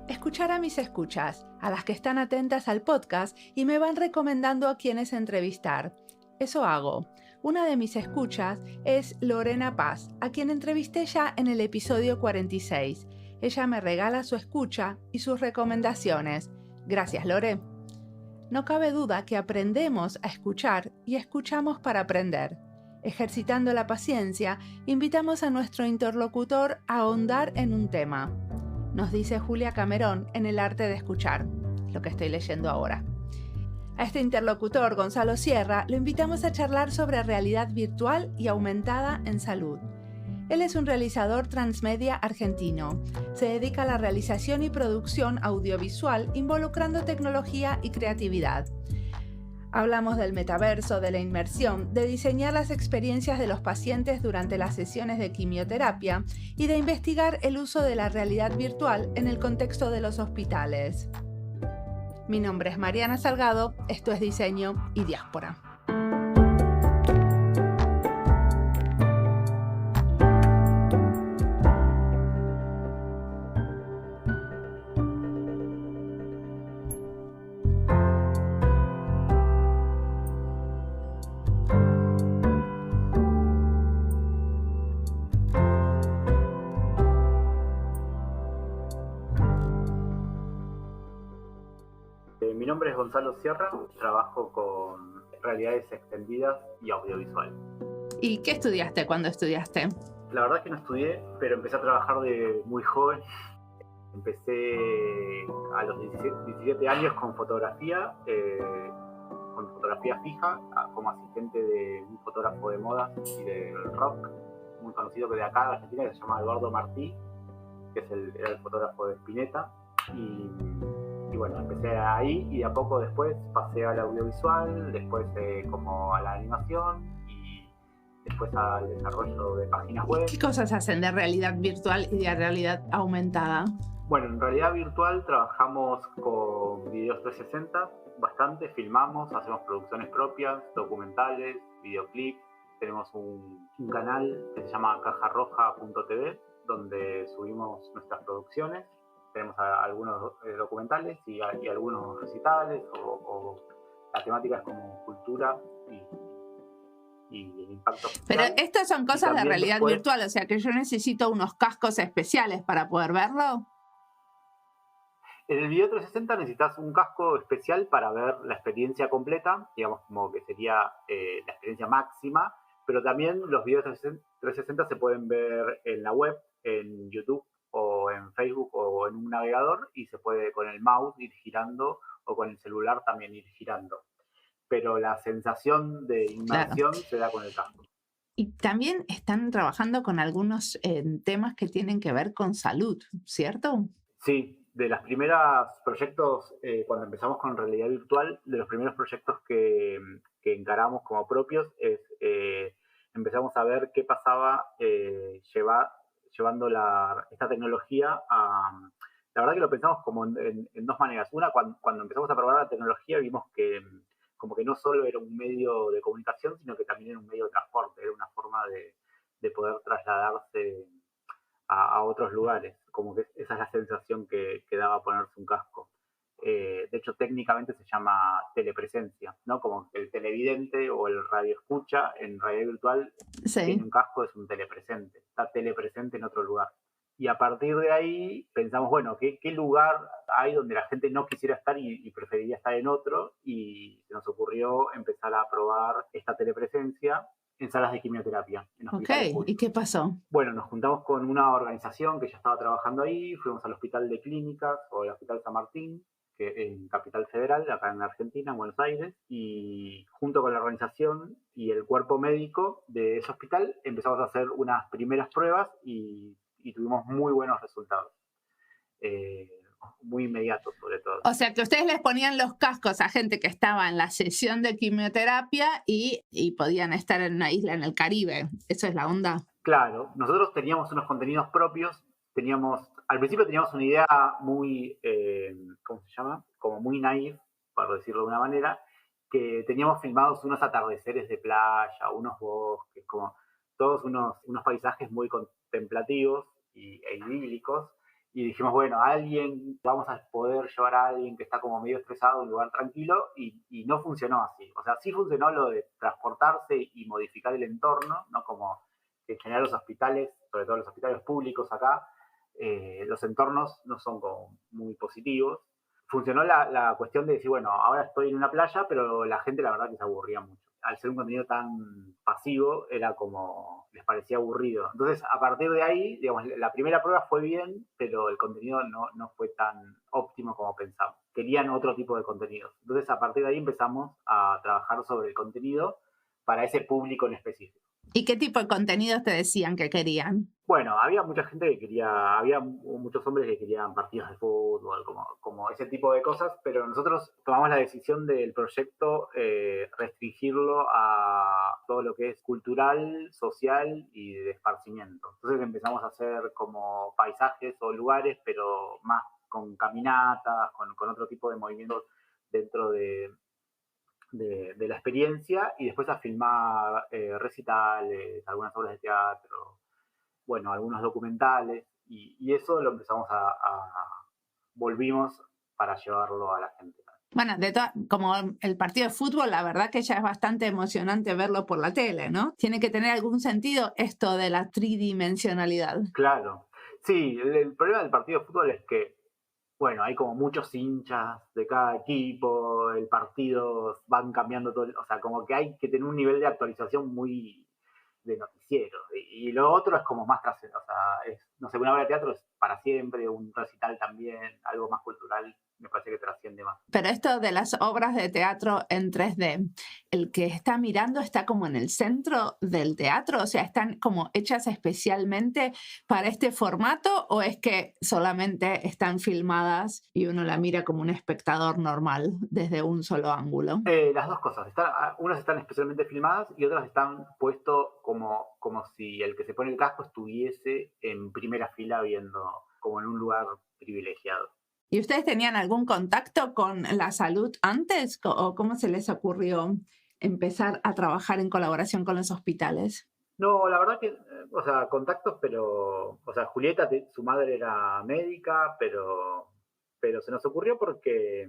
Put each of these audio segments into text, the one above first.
Escuchar a mis escuchas, a las que están atentas al podcast y me van recomendando a quienes entrevistar. Eso hago. Una de mis escuchas es Lorena Paz, a quien entrevisté ya en el episodio 46. Ella me regala su escucha y sus recomendaciones. Gracias, Lore. No cabe duda que aprendemos a escuchar y escuchamos para aprender. Ejercitando la paciencia, invitamos a nuestro interlocutor a ahondar en un tema. Nos dice Julia Camerón en El arte de escuchar, lo que estoy leyendo ahora. A este interlocutor, Gonzalo Sierra, lo invitamos a charlar sobre realidad virtual y aumentada en salud. Él es un realizador transmedia argentino. Se dedica a la realización y producción audiovisual involucrando tecnología y creatividad. Hablamos del metaverso, de la inmersión, de diseñar las experiencias de los pacientes durante las sesiones de quimioterapia y de investigar el uso de la realidad virtual en el contexto de los hospitales. Mi nombre es Mariana Salgado, esto es Diseño y Diáspora. Mi nombre es Gonzalo Sierra, trabajo con realidades extendidas y audiovisual. ¿Y qué estudiaste cuando estudiaste? La verdad es que no estudié, pero empecé a trabajar de muy joven. Empecé a los 17 años con fotografía fija, como asistente de un fotógrafo de moda y de rock, muy conocido que de acá de Argentina, que se llama Eduardo Martí, que era el fotógrafo de Spinetta. Y bueno, empecé ahí y de a poco después pasé al audiovisual, después como a la animación y después al desarrollo de páginas web. ¿Qué cosas hacen de realidad virtual y de realidad aumentada? Bueno, en realidad virtual trabajamos con videos 360, bastante, filmamos, hacemos producciones propias, documentales, videoclips. Tenemos un canal que se llama cajarroja.tv, donde subimos nuestras producciones. Tenemos algunos documentales y algunos recitales, o la temática es como cultura y el impacto social. Pero estas son cosas de realidad virtual, o sea que yo necesito unos cascos especiales para poder verlo. En el video 360 necesitas un casco especial para ver la experiencia completa, digamos como que sería la experiencia máxima, pero también los videos 360 se pueden ver en la web, en YouTube o en Facebook o en un navegador, y se puede con el mouse ir girando o con el celular también ir girando. Pero la sensación de inmersión se da con el casco. Y también están trabajando con algunos temas que tienen que ver con salud, ¿cierto? Sí, de los primeros proyectos, cuando empezamos con realidad virtual, de los primeros proyectos que encaramos como propios, empezamos a ver qué pasaba llevando esta tecnología a... La verdad que lo pensamos como en dos maneras. Una, cuando empezamos a probar la tecnología, vimos que como que no solo era un medio de comunicación, sino que también era un medio de transporte, era una forma de poder trasladarse a otros lugares, como que esa es la sensación que daba ponerse un casco. De hecho, técnicamente se llama telepresencia, ¿no? Como que el televidente o el radioescucha en realidad virtual tiene un casco, es un telepresente, está telepresente en otro lugar. Y a partir de ahí pensamos, bueno, ¿qué lugar hay donde la gente no quisiera estar y preferiría estar en otro? Y se nos ocurrió empezar a probar esta telepresencia en salas de quimioterapia, en Ok, hospitales ¿y públicos. qué pasó? Bueno, nos juntamos con una organización que ya estaba trabajando ahí, fuimos al Hospital de Clínicas o al Hospital San Martín, que en Capital Federal, acá en Argentina, en Buenos Aires, y junto con la organización y el cuerpo médico de ese hospital empezamos a hacer unas primeras pruebas y tuvimos muy buenos resultados, eh, muy inmediatos sobre todo. O sea, que ustedes les ponían los cascos a gente que estaba en la sesión de quimioterapia y podían estar en una isla en el Caribe. ¿Eso es la onda? Claro, nosotros teníamos unos contenidos propios, al principio teníamos una idea muy, ¿cómo se llama? Como muy naive, para decirlo de una manera, que teníamos filmados unos atardeceres de playa, unos bosques, como todos unos paisajes muy contemplativos e idílicos, y dijimos, bueno, vamos a poder llevar a alguien que está como medio estresado a un lugar tranquilo, y no funcionó así. O sea, sí funcionó lo de transportarse y modificar el entorno, ¿no? Como que en general los hospitales, sobre todo los hospitales públicos acá, los entornos no son como muy positivos. Funcionó la cuestión de decir, bueno, ahora estoy en una playa, pero la gente la verdad que se aburría mucho. Al ser un contenido tan pasivo, era como, les parecía aburrido. Entonces, a partir de ahí, digamos, la primera prueba fue bien, pero el contenido no fue tan óptimo como pensamos. Querían otro tipo de contenidos. Entonces, a partir de ahí empezamos a trabajar sobre el contenido para ese público en específico. ¿Y qué tipo de contenidos te decían que querían? Bueno, había mucha gente que había muchos hombres que querían partidos de fútbol, como ese tipo de cosas, pero nosotros tomamos la decisión del proyecto restringirlo a todo lo que es cultural, social y de esparcimiento. Entonces empezamos a hacer como paisajes o lugares, pero más con caminatas, con otro tipo de movimientos dentro de la experiencia, y después a filmar recitales, algunas obras de teatro, bueno, algunos documentales, y eso lo empezamos volvimos para llevarlo a la gente. Bueno, como el partido de fútbol, la verdad que ya es bastante emocionante verlo por la tele, ¿no? Tiene que tener algún sentido esto de la tridimensionalidad. Claro. Sí, el problema del partido de fútbol es que, bueno, hay como muchos hinchas de cada equipo, el partido van cambiando todo, o sea, como que hay que tener un nivel de actualización muy de noticiero. Y lo otro es como más trascendente, o sea, no sé, una obra de teatro es para siempre, un recital también, algo más cultural, me parece que trasciende más. Pero esto de las obras de teatro en 3D, el que está mirando está como en el centro del teatro, o sea, ¿están como hechas especialmente para este formato o es que solamente están filmadas y uno la mira como un espectador normal desde un solo ángulo? Las dos cosas. Unas están especialmente filmadas y otras están puestos como si el que se pone el casco estuviese en primera fila viendo, como en un lugar privilegiado. ¿Y ustedes tenían algún contacto con la salud antes o cómo se les ocurrió empezar a trabajar en colaboración con los hospitales? No, la verdad que, o sea, contactos, pero, o sea, Julieta, su madre era médica, pero se nos ocurrió porque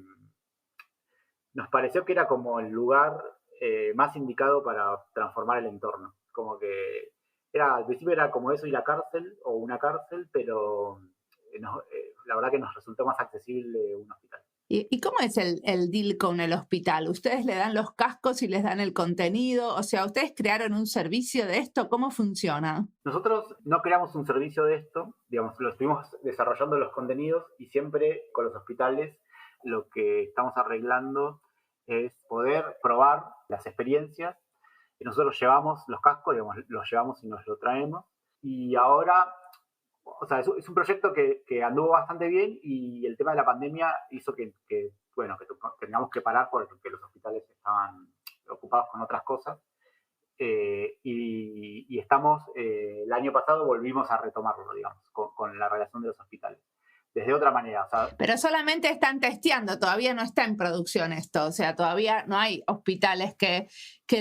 nos pareció que era como el lugar más indicado para transformar el entorno. Como que al principio era como eso y la cárcel, o una cárcel, pero la verdad que nos resultó más accesible un hospital. ¿Y cómo es el deal con el hospital? ¿Ustedes le dan los cascos y les dan el contenido? O sea, ¿ustedes crearon un servicio de esto? ¿Cómo funciona? Nosotros no creamos un servicio de esto, digamos, lo estuvimos desarrollando los contenidos y siempre con los hospitales lo que estamos arreglando es poder probar las experiencias. Y nosotros llevamos los cascos, digamos, los llevamos y nos lo traemos. Y ahora, o sea, es un proyecto que anduvo bastante bien, y el tema de la pandemia hizo que tengamos que parar porque los hospitales estaban ocupados con otras cosas. Y estamos, el año pasado volvimos a retomarlo, digamos, con la relación de los hospitales. Desde otra manera. O sea, pero solamente están testeando, todavía no está en producción esto, o sea, todavía no hay hospitales que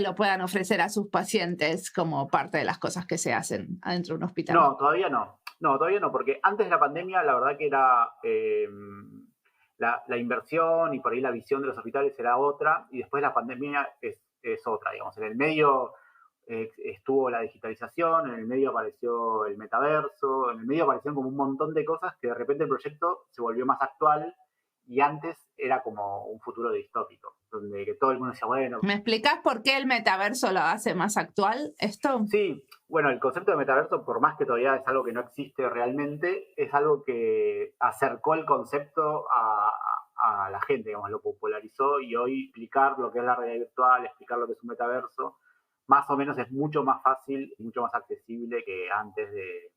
lo puedan ofrecer a sus pacientes como parte de las cosas que se hacen adentro de un hospital. No, todavía no. No, todavía no, porque antes de la pandemia la verdad que era la inversión y por ahí la visión de los hospitales era otra, y después de la pandemia es otra, digamos. En el medio estuvo la digitalización, en el medio apareció el metaverso, en el medio aparecieron como un montón de cosas que de repente el proyecto se volvió más actual y antes era como un futuro distópico, donde que todo el mundo decía, bueno... ¿Me explicás por qué el metaverso lo hace más actual esto? Sí, bueno, el concepto de metaverso, por más que todavía es algo que no existe realmente, es algo que acercó el concepto a la gente, digamos, lo popularizó, y hoy explicar lo que es la realidad virtual, explicar lo que es un metaverso, más o menos es mucho más fácil y mucho más accesible que antes de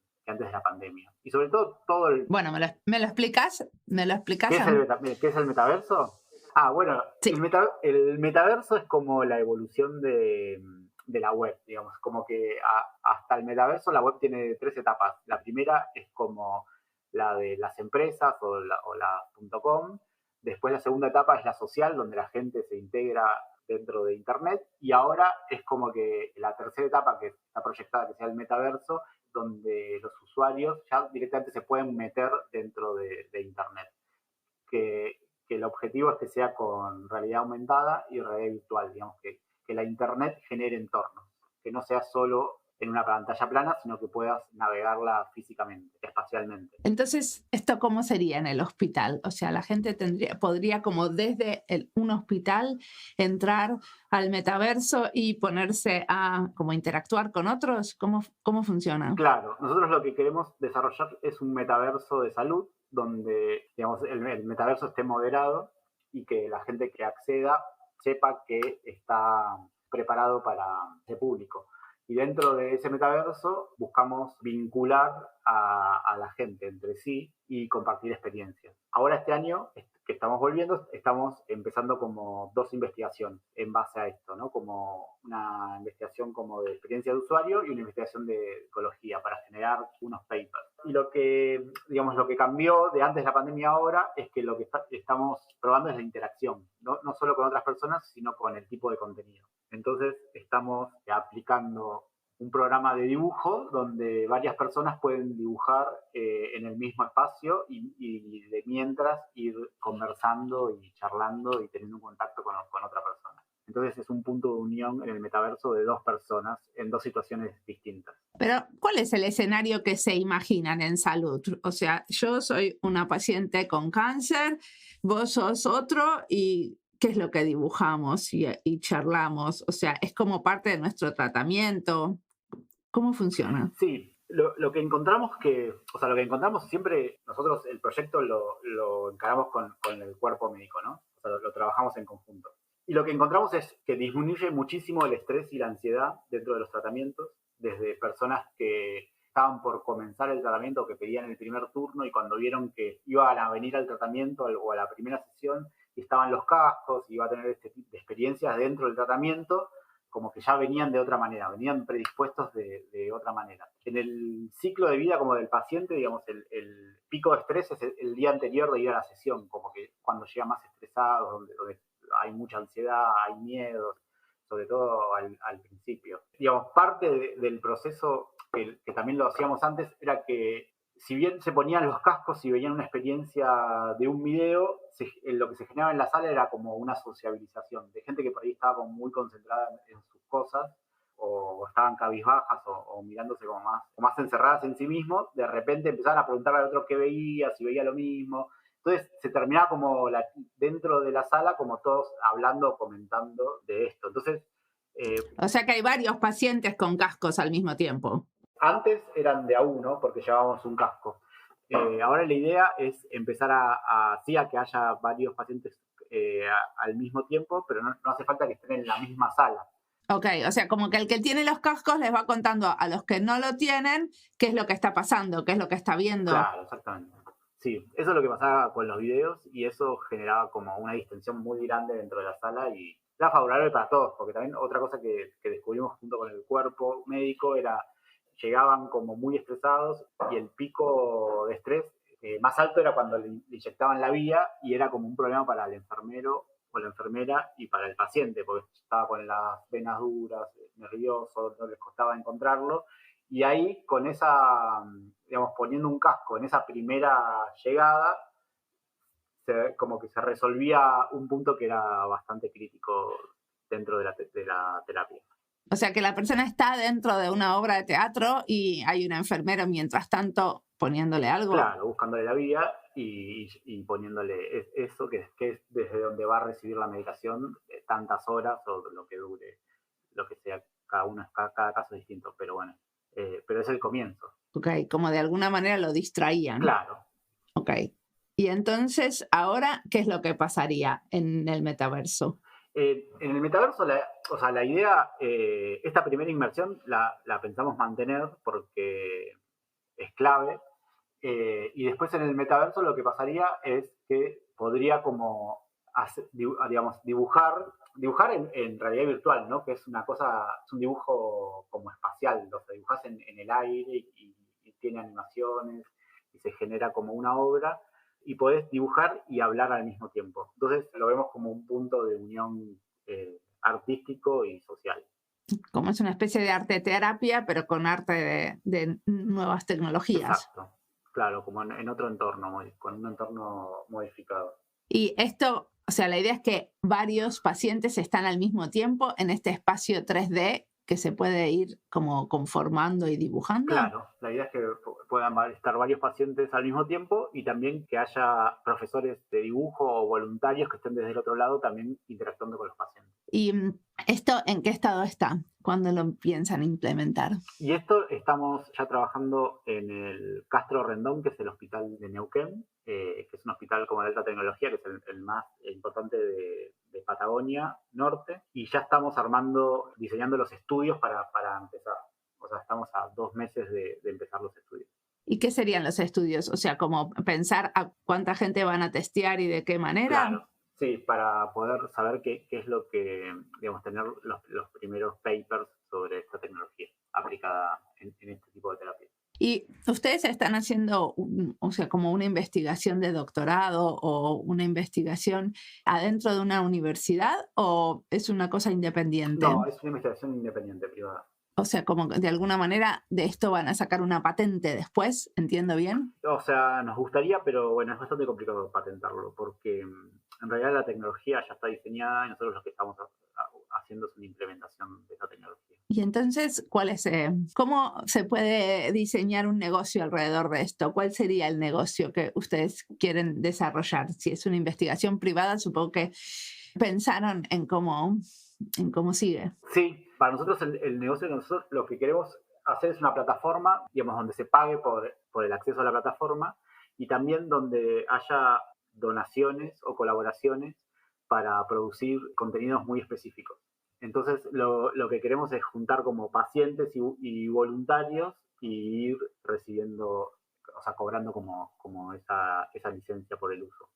la pandemia. Y sobre todo el... Bueno, ¿me lo explicás? ¿Me lo explicás? ¿Qué es el metaverso? Ah, bueno, Sí. el metaverso es como la evolución de la web, digamos, como que hasta el metaverso la web tiene 3 etapas. La primera es como la de las empresas o la .com. Después la segunda etapa es la social, donde la gente se integra dentro de Internet. Y ahora es como que la tercera etapa, que está proyectada que sea el metaverso, donde los usuarios ya directamente se pueden meter dentro de Internet. Que el objetivo es que sea con realidad aumentada y realidad virtual, digamos, que la Internet genere entornos, que no sea solo en una pantalla plana, sino que puedas navegarla físicamente, espacialmente. Entonces, ¿esto cómo sería en el hospital? O sea, la gente podría como desde un hospital entrar al metaverso y ponerse a como interactuar con otros. ¿Cómo funciona? Claro, nosotros lo que queremos desarrollar es un metaverso de salud donde, digamos, el metaverso esté moderado y que la gente que acceda sepa que está preparado para ese público. Y dentro de ese metaverso buscamos vincular a la gente entre sí y compartir experiencias. Ahora este año que estamos volviendo, estamos empezando como 2 investigaciones en base a esto, ¿no? Como una investigación como de experiencia de usuario y una investigación de ecología para generar unos papers. Y lo que cambió de antes de la pandemia a ahora es que lo que estamos probando es la interacción, no solo con otras personas, sino con el tipo de contenido. Entonces estamos aplicando un programa de dibujo donde varias personas pueden dibujar en el mismo espacio y de mientras ir conversando y charlando y teniendo un contacto con otra persona. Entonces es un punto de unión en el metaverso de 2 personas en 2 situaciones distintas. Pero, ¿cuál es el escenario que se imaginan en salud? O sea, yo soy una paciente con cáncer, vos sos otro y ¿qué es lo que dibujamos y charlamos? O sea, ¿es como parte de nuestro tratamiento? ¿Cómo funciona? Sí, lo que encontramos lo que encontramos siempre, nosotros el proyecto lo encaramos con el cuerpo médico, ¿no? O sea, lo trabajamos en conjunto. Y lo que encontramos es que disminuye muchísimo el estrés y la ansiedad dentro de los tratamientos, desde personas que estaban por comenzar el tratamiento, que pedían el primer turno y cuando vieron que iban a venir al tratamiento o a la primera sesión y estaban los cascos y iba a tener este tipo de experiencias dentro del tratamiento, como que ya venían de otra manera, venían predispuestos de otra manera. En el ciclo de vida como del paciente, digamos, el pico de estrés es el día anterior de ir a la sesión, como que cuando llega más estresado, donde hay mucha ansiedad, hay miedos, sobre todo al principio. Digamos, parte del proceso que también lo hacíamos antes era que si bien se ponían los cascos y veían una experiencia de un video, lo que se generaba en la sala era como una sociabilización de gente que por ahí estaba como muy concentrada en sus cosas o estaban cabizbajas o mirándose como más encerradas en sí mismos. De repente empezaban a preguntarle al otro qué veía, si veía lo mismo. Entonces se terminaba como dentro de la sala como todos hablando, comentando de esto. Entonces... O sea que hay varios pacientes con cascos al mismo tiempo. Antes eran de a uno porque llevábamos un casco. Ahora la idea es empezar a que haya varios pacientes al mismo tiempo, pero no hace falta que estén en la misma sala. Ok, o sea, como que el que tiene los cascos les va contando a los que no lo tienen qué es lo que está pasando, qué es lo que está viendo. Claro, exactamente. Sí, eso es lo que pasaba con los videos y eso generaba como una distensión muy grande dentro de la sala y era favorable para todos, porque también otra cosa que descubrimos junto con el cuerpo médico era llegaban como muy estresados y el pico de estrés más alto era cuando le inyectaban la vía y era como un problema para el enfermero o la enfermera y para el paciente, porque estaba con las venas duras, nervioso, no les costaba encontrarlo. Y ahí, con esa, digamos, poniendo un casco en esa primera llegada, como que se resolvía un punto que era bastante crítico dentro de la terapia. O sea que la persona está dentro de una obra de teatro y hay una enfermera mientras tanto poniéndole algo. Claro, buscándole la vía y poniéndole eso, que es desde donde va a recibir la medicación, tantas horas o lo que dure, lo que sea, cada caso es distinto, pero bueno, pero es el comienzo. Ok, como de alguna manera lo distraían. Claro. Ok. Y entonces, ahora, ¿qué es lo que pasaría en el metaverso? En el metaverso, la idea, esta primera inmersión la pensamos mantener porque es clave. Y después en el metaverso lo que pasaría es que podría como digamos, dibujar en realidad virtual, ¿no? Que es una cosa, es un dibujo como espacial, lo dibujas en el aire y tiene animaciones y se genera como una obra y podés dibujar y hablar al mismo tiempo. Entonces lo vemos como un punto de unión artístico y social. Como es una especie de arte terapia, pero con arte de nuevas tecnologías. Exacto, claro, como en otro entorno, con un entorno modificado. Y esto, o sea, la idea es que varios pacientes están al mismo tiempo en este espacio 3D que se puede ir como conformando y dibujando. Claro, la idea es que puedan estar varios pacientes al mismo tiempo y también que haya profesores de dibujo o voluntarios que estén desde el otro lado también interactuando con los pacientes. ¿Y esto en qué estado está cuando lo piensan implementar? Y esto estamos ya trabajando en el Castro Rendón, que es el hospital de Neuquén, que es un hospital como de alta tecnología, que es el más importante de Patagonia Norte, y ya estamos diseñando los estudios para empezar. O sea, estamos a 2 meses de empezar los estudios. ¿Y qué serían los estudios? O sea, como pensar a cuánta gente van a testear y de qué manera. Claro, sí, para poder saber qué es lo que, digamos, tener los primeros papers sobre esta tecnología aplicada en este tipo de terapia. ¿Y ustedes están haciendo, o sea, como una investigación de doctorado o una investigación adentro de una universidad o es una cosa independiente? No, es una investigación independiente, privada. O sea, como de alguna manera de esto van a sacar una patente después, ¿entiendo bien? O sea, nos gustaría, pero bueno, es bastante complicado patentarlo porque en realidad la tecnología ya está diseñada y nosotros lo que estamos haciendo es una implementación de esa tecnología. Y entonces, ¿cómo se puede diseñar un negocio alrededor de esto? ¿Cuál sería el negocio que ustedes quieren desarrollar? Si es una investigación privada, supongo que pensaron en cómo sigue. Sí, para nosotros el negocio de nosotros lo que queremos hacer es una plataforma, digamos, donde se pague por el acceso a la plataforma y también donde haya donaciones o colaboraciones para producir contenidos muy específicos. Entonces, lo que queremos es juntar como pacientes y voluntarios y ir recibiendo, o sea, cobrando como esa licencia por el uso.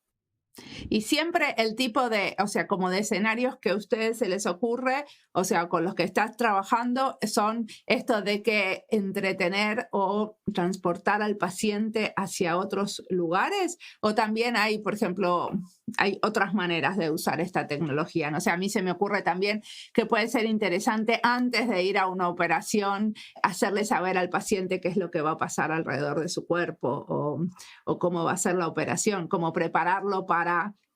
Y siempre el tipo de, o sea, como de escenarios que a ustedes se les ocurre, o sea, con los que estás trabajando, son esto de que entretener o transportar al paciente hacia otros lugares, o también hay, por ejemplo, hay otras maneras de usar esta tecnología. No sé, a mí se me ocurre también que puede ser interesante antes de ir a una operación, hacerle saber al paciente qué es lo que va a pasar alrededor de su cuerpo o cómo va a ser la operación, cómo prepararlo para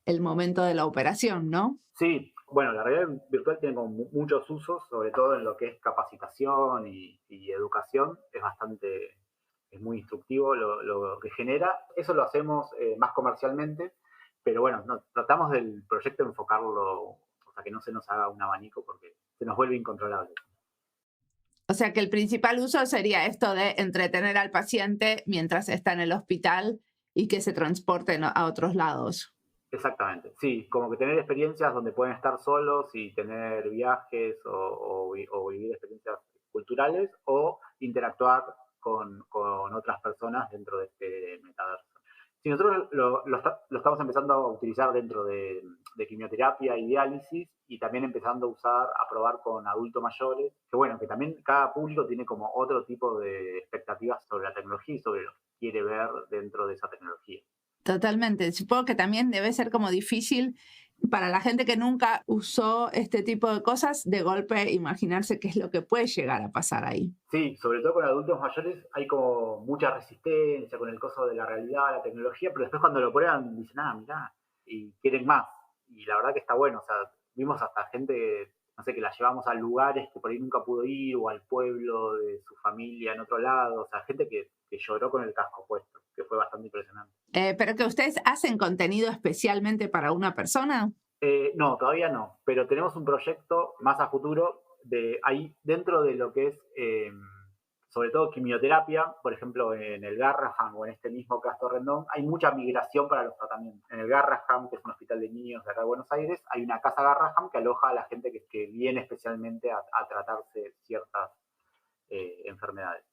el momento de la operación, ¿no? Sí, bueno, la realidad virtual tiene como muchos usos, sobre todo en lo que es capacitación y educación. Es muy instructivo lo que genera. Eso lo hacemos más comercialmente, pero bueno, tratamos del proyecto de enfocarlo, o sea, que no se nos haga un abanico porque se nos vuelve incontrolable. O sea que el principal uso sería esto de entretener al paciente mientras está en el hospital y que se transporten a otros lados. Exactamente, sí, como que tener experiencias donde pueden estar solos y tener viajes o vivir experiencias culturales o interactuar con otras personas dentro de este metaverso. Sí, nosotros lo estamos empezando a utilizar dentro de quimioterapia y diálisis y también empezando a probar con adultos mayores, que bueno, que también cada público tiene como otro tipo de expectativas sobre la tecnología y sobre lo que quiere ver dentro de esa tecnología. Totalmente. Supongo que también debe ser como difícil para la gente que nunca usó este tipo de cosas, de golpe imaginarse qué es lo que puede llegar a pasar ahí. Sí, sobre todo con adultos mayores hay como mucha resistencia con el coso de la realidad, la tecnología, pero después cuando lo prueban dicen, mirá, y quieren más. Y la verdad que está bueno, o sea, vimos hasta gente, no sé, que la llevamos a lugares que por ahí nunca pudo ir, o al pueblo de su familia en otro lado, o sea, gente que lloró con el casco puesto. que fue bastante impresionante. ¿Pero que ustedes hacen contenido especialmente para una persona? No, todavía no, pero tenemos un proyecto más a futuro ahí dentro de lo que es, sobre todo quimioterapia, por ejemplo, en el Garrahan o en este mismo Castor Rendón, hay mucha migración para los tratamientos. En el Garrahan, que es un hospital de niños de acá de Buenos Aires, hay una casa Garrahan que aloja a la gente que viene especialmente a tratarse ciertas enfermedades.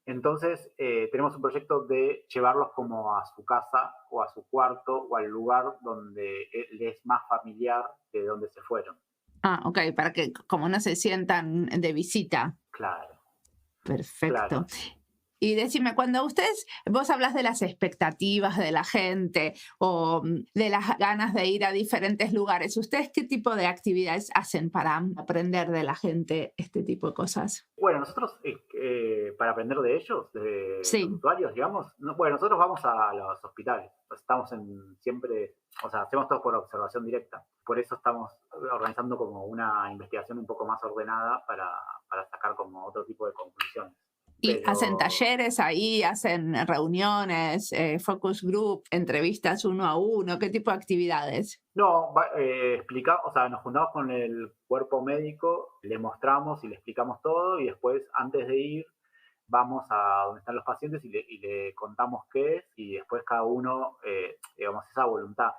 Entonces, tenemos un proyecto de llevarlos como a su casa o a su cuarto o al lugar donde les es más familiar de donde se fueron. Ah, ok, para que como no se sientan de visita. Claro. Perfecto. Claro. Y decime, vos hablas de las expectativas de la gente o de las ganas de ir a diferentes lugares, ¿ustedes qué tipo de actividades hacen para aprender de la gente este tipo de cosas? Bueno, nosotros, para aprender de ellos, de Sí. los usuarios, digamos, nosotros vamos a los hospitales, estamos siempre, o sea, hacemos todo por observación directa. Por eso estamos organizando como una investigación un poco más ordenada para sacar como otro tipo de conclusiones. ¿Y hacen talleres ahí, hacen reuniones, focus group, entrevistas 1 a 1? ¿Qué tipo de actividades? No, o sea, nos juntamos con el cuerpo médico, le mostramos y le explicamos todo y después, antes de ir, vamos a donde están los pacientes y le contamos qué es y después cada uno, digamos, esa voluntad.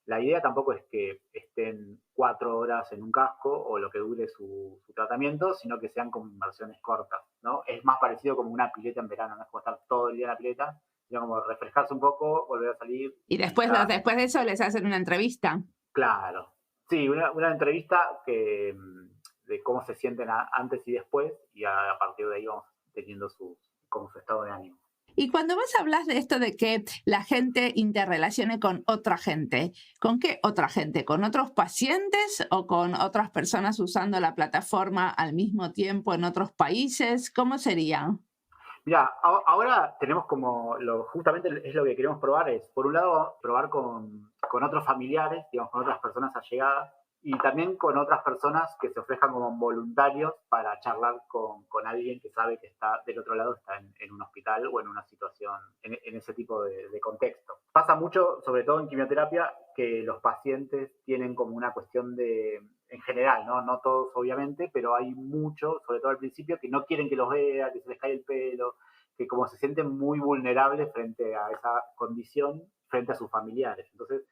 La idea tampoco es que estén 4 horas en un casco o lo que dure su tratamiento, sino que sean como inmersiones cortas, ¿no? Es más parecido como una pileta en verano, no es como estar todo el día en la pileta, sino como refrescarse un poco, volver a salir. Y después de eso les hacen una entrevista. Claro. Sí, una entrevista de cómo se sienten antes y después, y a partir de ahí vamos teniendo como su estado de ánimo. Y cuando vos hablas de esto de que la gente interrelacione con otra gente, ¿con qué otra gente? ¿Con otros pacientes o con otras personas usando la plataforma al mismo tiempo en otros países? ¿Cómo sería? Mira, ahora tenemos como, justamente es lo que queremos probar, es por un lado probar con otros familiares, digamos, con otras personas allegadas, y también con otras personas que se ofrezcan como voluntarios para charlar con alguien que sabe que está del otro lado, está en un hospital o en una situación, en ese tipo de contexto. Pasa mucho, sobre todo en quimioterapia, que los pacientes tienen como una cuestión en general, no todos obviamente, pero hay muchos, sobre todo al principio, que no quieren que los vea, que se les cae el pelo, que como se sienten muy vulnerables frente a esa condición, frente a sus familiares. Entonces,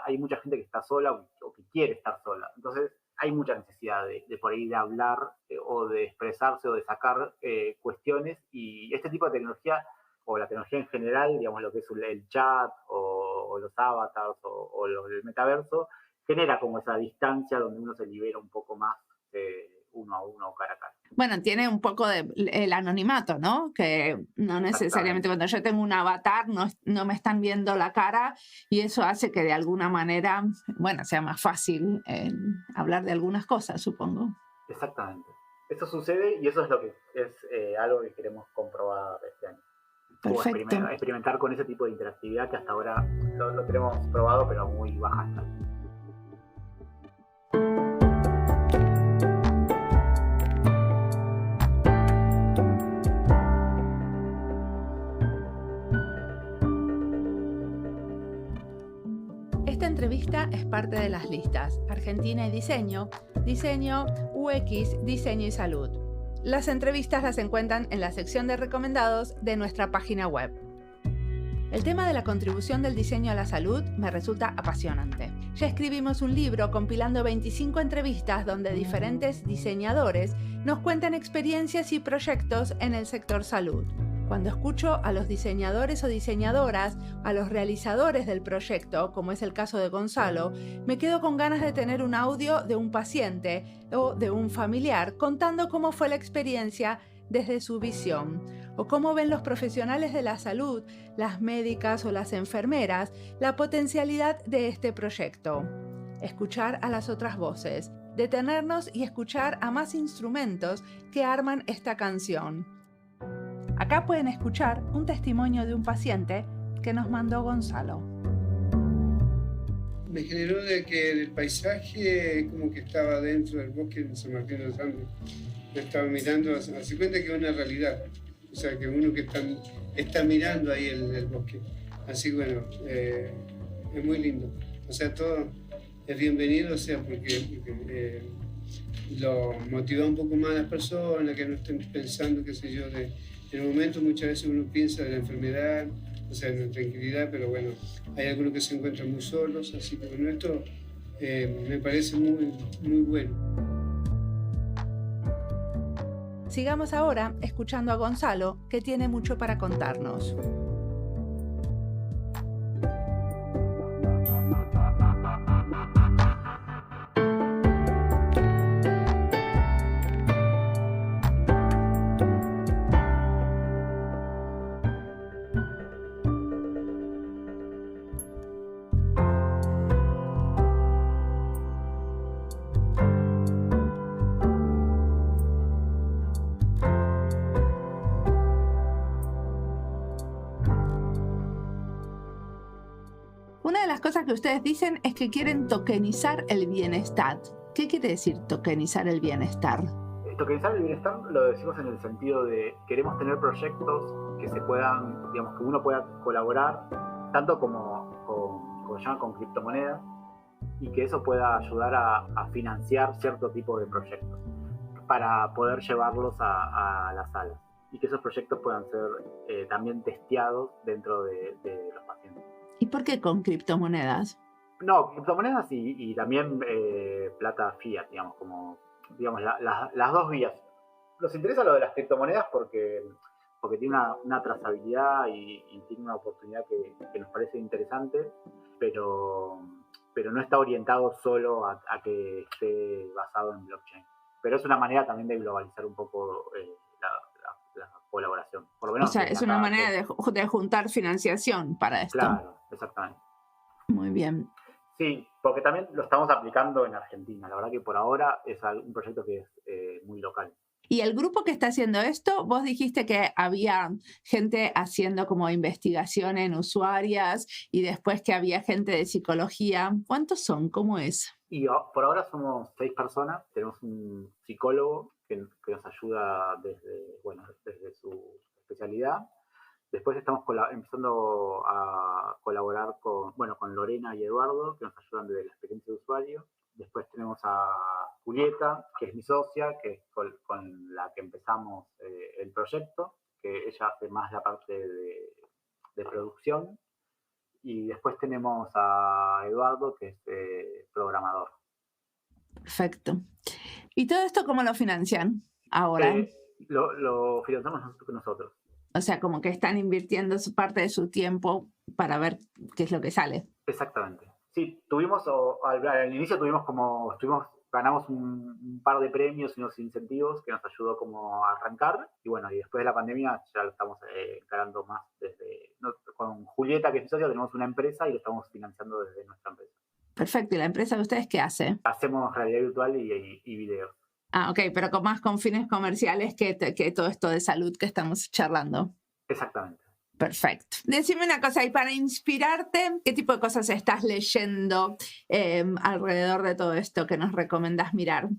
hay mucha gente que está sola o que quiere estar sola. Entonces, hay mucha necesidad de por ahí de hablar o de expresarse o de sacar cuestiones, y este tipo de tecnología, o la tecnología en general, digamos, lo que es el chat o los avatars o el metaverso, genera como esa distancia donde uno se libera un poco más uno a uno o cara a cara. Bueno, tiene un poco el anonimato, ¿no? Que no necesariamente cuando yo tengo un avatar no me están viendo la cara, y eso hace que de alguna manera, bueno, sea más fácil hablar de algunas cosas, supongo. Exactamente. Eso sucede y eso es lo que es algo que queremos comprobar este año. Perfecto. O experimentar con ese tipo de interactividad que hasta ahora lo tenemos probado, pero a muy baja escala. Esta entrevista es parte de las listas Argentina y Diseño, Diseño, UX, Diseño y Salud. Las entrevistas las encuentran en la sección de recomendados de nuestra página web. El tema de la contribución del diseño a la salud me resulta apasionante. Ya escribimos un libro compilando 25 entrevistas donde diferentes diseñadores nos cuentan experiencias y proyectos en el sector salud. Cuando escucho a los diseñadores o diseñadoras, a los realizadores del proyecto, como es el caso de Gonzalo, me quedo con ganas de tener un audio de un paciente o de un familiar contando cómo fue la experiencia desde su visión, o cómo ven los profesionales de la salud, las médicas o las enfermeras, la potencialidad de este proyecto. Escuchar a las otras voces, detenernos y escuchar a más instrumentos que arman esta canción. Acá pueden escuchar un testimonio de un paciente que nos mandó Gonzalo. Me generó de que el paisaje como que estaba dentro del bosque de San Martín de los Andes. Me estaba mirando, hace cuenta que es una realidad. o sea, que uno que está mirando ahí el bosque. Así que bueno, es muy lindo. O sea, todo es bienvenido, o sea, porque lo motiva un poco más a las personas que no estén pensando, qué sé yo, en el momento muchas veces uno piensa de la enfermedad, o sea, en la tranquilidad, pero bueno, hay algunos que se encuentran muy solos, así que bueno, esto me parece muy, muy bueno. Sigamos ahora escuchando a Gonzalo, que tiene mucho para contarnos. Una de las cosas que ustedes dicen es que quieren tokenizar el bienestar. ¿Qué quiere decir tokenizar el bienestar? Tokenizar el bienestar lo decimos en el sentido de queremos tener proyectos que se puedan, digamos, que uno pueda colaborar tanto con criptomonedas y que eso pueda ayudar a financiar cierto tipo de proyectos para poder llevarlos a las salas y que esos proyectos puedan ser también testeados dentro de los pacientes. ¿Y por qué con criptomonedas? No, criptomonedas y también plata fiat, digamos, como digamos, las dos vías. Nos interesa lo de las criptomonedas porque tiene una trazabilidad y tiene una oportunidad que nos parece interesante, pero no está orientado solo a que esté basado en blockchain. Pero es una manera también de globalizar un poco la colaboración. Por lo menos o sea, es una manera de juntar financiación para esto. Claro, exactamente. Muy bien. Sí, porque también lo estamos aplicando en Argentina. La verdad que por ahora es un proyecto que es muy local. Y el grupo que está haciendo esto, vos dijiste que había gente haciendo como investigación en usuarias y después que había gente de psicología. ¿Cuántos son? ¿Cómo es? Y por ahora somos 6 personas. Tenemos un psicólogo que nos ayuda desde su especialidad. Después estamos empezando a colaborar con Lorena y Eduardo, que nos ayudan desde la experiencia de usuario. Después tenemos a Julieta, que es mi socia, que es con la que empezamos el proyecto, que ella hace más la parte de producción. Y después tenemos a Eduardo, que es programador. Perfecto. ¿Y todo esto cómo lo financian ahora? Lo financiamos nosotros. O sea, como que están invirtiendo su parte de su tiempo para ver qué es lo que sale. Exactamente. Sí, al inicio ganamos un par de premios y unos incentivos que nos ayudó como a arrancar. Y bueno, y después de la pandemia ya lo estamos encarando más con Julieta, que es mi socia, tenemos una empresa y lo estamos financiando desde nuestra empresa. Perfecto. ¿Y la empresa de ustedes qué hace? Hacemos realidad virtual y videos. Ah, ok, pero con fines comerciales que todo esto de salud que estamos charlando. Exactamente. Perfecto. Decime una cosa, y para inspirarte, ¿qué tipo de cosas estás leyendo alrededor de todo esto que nos recomendás mirar?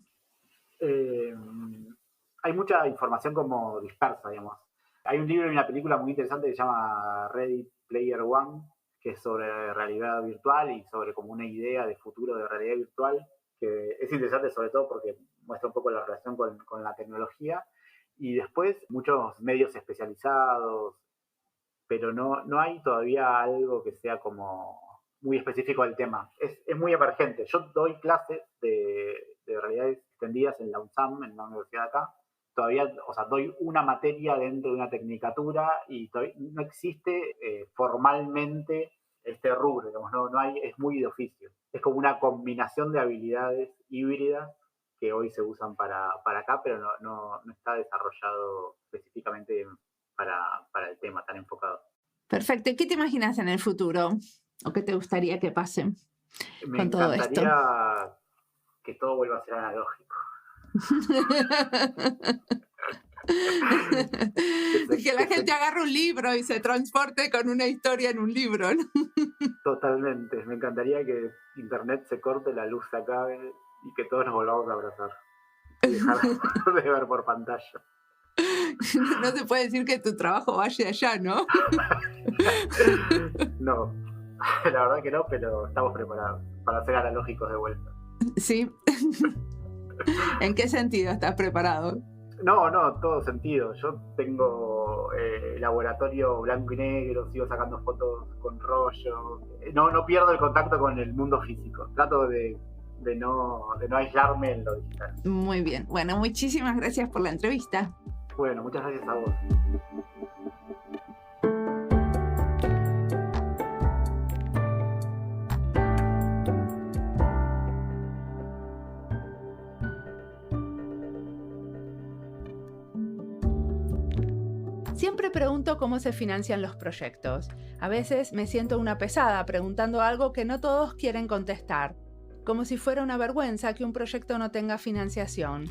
Hay mucha información como dispersa, digamos. Hay un libro y una película muy interesante que se llama Ready Player One, que es sobre realidad virtual y sobre como una idea de futuro de realidad virtual, que es interesante sobre todo porque muestra un poco la relación con la tecnología. Y después muchos medios especializados, pero no hay todavía algo que sea como muy específico del tema. Es muy emergente. Yo doy clases de realidades extendidas en la UNSAM, en la universidad de acá. Todavía, o sea, doy una materia dentro de una tecnicatura y no existe formalmente este rubro, digamos, no hay, es muy de oficio. Es como una combinación de habilidades híbridas que hoy se usan para acá, pero no está desarrollado específicamente para el tema tan enfocado. Perfecto. ¿Y qué te imaginas en el futuro? ¿O qué te gustaría que pase con todo esto? Me encantaría que todo vuelva a ser analógico. Que la gente agarre un libro y se transporte con una historia en un libro, ¿no? Totalmente. Me encantaría que internet se corte, la luz se acabe y que todos nos volvamos a abrazar y dejar de ver por pantalla. No se puede decir que tu trabajo vaya allá, ¿no? No, la verdad que no, pero estamos preparados para ser analógicos de vuelta. Sí. ¿En qué sentido estás preparado? No, todo sentido. Yo tengo laboratorio blanco y negro, sigo sacando fotos con rollo. No pierdo el contacto con el mundo físico. Trato de no aislarme en lo digital. Muy bien. Bueno, muchísimas gracias por la entrevista. Bueno, muchas gracias a vos. Siempre pregunto cómo se financian los proyectos. A veces me siento una pesada preguntando algo que no todos quieren contestar, como si fuera una vergüenza que un proyecto no tenga financiación.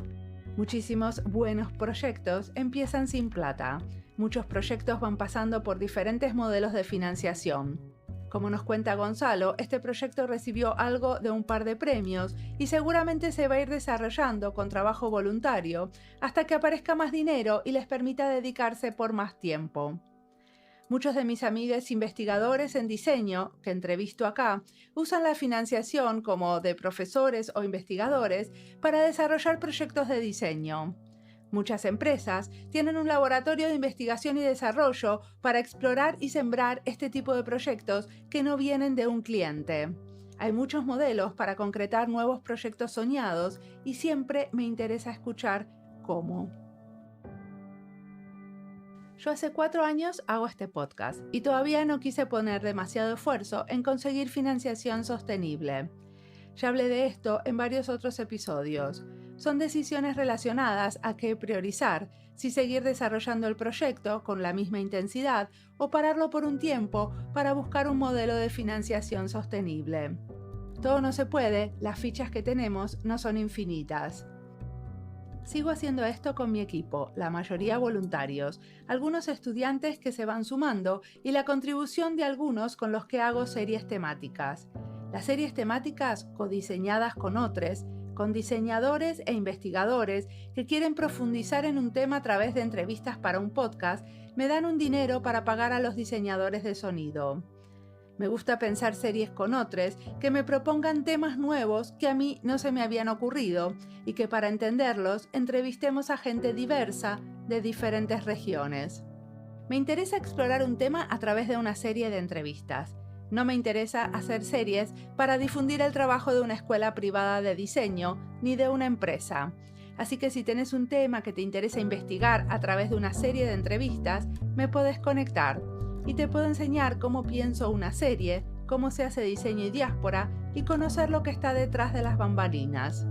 Muchísimos buenos proyectos empiezan sin plata. Muchos proyectos van pasando por diferentes modelos de financiación. Como nos cuenta Gonzalo, este proyecto recibió algo de un par de premios y seguramente se va a ir desarrollando con trabajo voluntario hasta que aparezca más dinero y les permita dedicarse por más tiempo. Muchos de mis amigos investigadores en diseño, que entrevisto acá, usan la financiación como de profesores o investigadores para desarrollar proyectos de diseño. Muchas empresas tienen un laboratorio de investigación y desarrollo para explorar y sembrar este tipo de proyectos que no vienen de un cliente. Hay muchos modelos para concretar nuevos proyectos soñados y siempre me interesa escuchar cómo. Yo hace 4 años hago este podcast y todavía no quise poner demasiado esfuerzo en conseguir financiación sostenible. Ya hablé de esto en varios otros episodios. Son decisiones relacionadas a qué priorizar, si seguir desarrollando el proyecto con la misma intensidad o pararlo por un tiempo para buscar un modelo de financiación sostenible. Todo no se puede, las fichas que tenemos no son infinitas. Sigo haciendo esto con mi equipo, la mayoría voluntarios, algunos estudiantes que se van sumando y la contribución de algunos con los que hago series temáticas. Las series temáticas, codiseñadas con otros, con diseñadores e investigadores que quieren profundizar en un tema a través de entrevistas para un podcast, me dan un dinero para pagar a los diseñadores de sonido. Me gusta pensar series con otros que me propongan temas nuevos que a mí no se me habían ocurrido y que para entenderlos entrevistemos a gente diversa de diferentes regiones. Me interesa explorar un tema a través de una serie de entrevistas. No me interesa hacer series para difundir el trabajo de una escuela privada de diseño ni de una empresa. Así que si tenés un tema que te interesa investigar a través de una serie de entrevistas, me podés conectar y te puedo enseñar cómo pienso una serie, cómo se hace diseño y diáspora y conocer lo que está detrás de las bambalinas.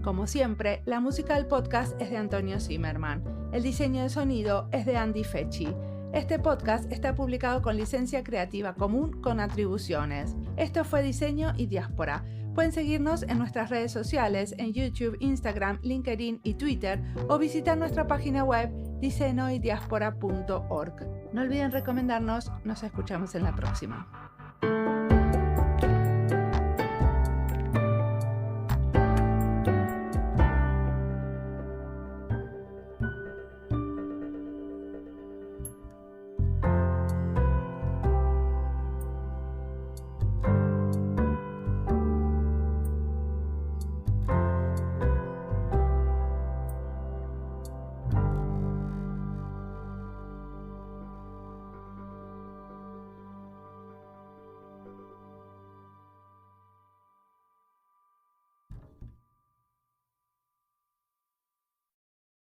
Como siempre, la música del podcast es de Antonio Zimmerman. El diseño de sonido es de Andy Fechi. Este podcast está publicado con licencia creativa común con atribuciones. Esto fue Diseño y Diáspora. Pueden seguirnos en nuestras redes sociales, en YouTube, Instagram, LinkedIn y Twitter, o visitar nuestra página web diseñoydiaspora.org. No olviden recomendarnos, nos escuchamos en la próxima.